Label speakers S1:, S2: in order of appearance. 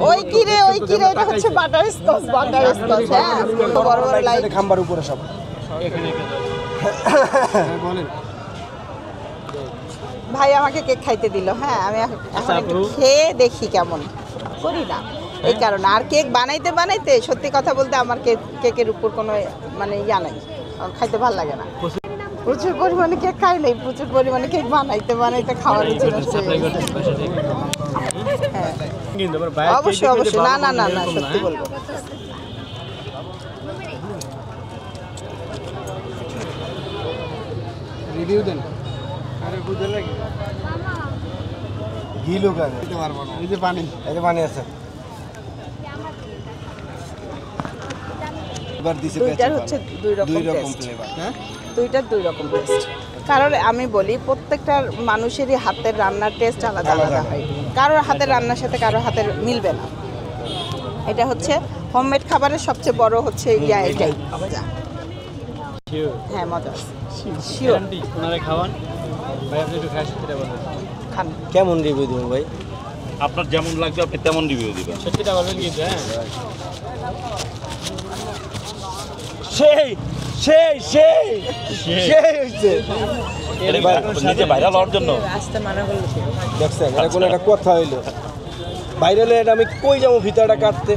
S1: ওই কি রে এটা হচ্ছে বাটারস্কচ হ্যাঁ বড় বড় লাইট
S2: খাম্বার উপরে সব বলেন
S1: ভাই আমাকে কেক খাইতে দিল হ্যাঁ আমি এখন একটু খেয়ে দেখি কেমন করি না এই কারণে আর কেক বানাইতে সত্যি কথা বলতে আমার কেকের উপর কোনো মানে ইয়া নাই আমার খাইতে ভালো লাগে না প্রচুর পরিমাণে কেক খাই নাই প্রচুর পরিমাণে কেক বানাইতে খাওয়ার রুচি হ্যাঁ অবশ্যই না সত্যি বলবো
S2: রিভিউ দেন আরে বুঝে লাগে ঘি লোকা দিতে পারবো না এই যে পানি আছে এবার দিছে
S1: দুইটার হচ্ছে দুই রকম
S2: ফ্লেভার হ্যাঁ
S1: দুইটার দুই রকম টেস্ট কারণ আমি বলি প্রত্যেকটা মানুষেরই হাতের রান্নার টেস্ট আলাদা আলাদা হয় কারোর হাতের রান্নার সাথে কারোর হাতের মিলবে না এটা হচ্ছে হোমমেড খাবারের সবচেয়ে বড় হচ্ছে এটাই হ্যাঁ মজা শিওর
S3: খাওয়ান ভাই আপনি একটু
S1: খান
S2: কেমন রিভিউ দিবেন ভাই
S3: আপনার যেমন লাগবে আপনি তেমন রিভিউ দিবেন সত্যিটা বলবেন কিন্তু হ্যাঁ
S2: হইছে
S3: নিজে ভাইরাল হওয়ার জন্য
S1: আসতে মানা করলো
S2: দেখছেন এটা কোনো একটা কথা হইলো ভাইরালে এটা আমি কই যাবো ভিতরটা কাটতে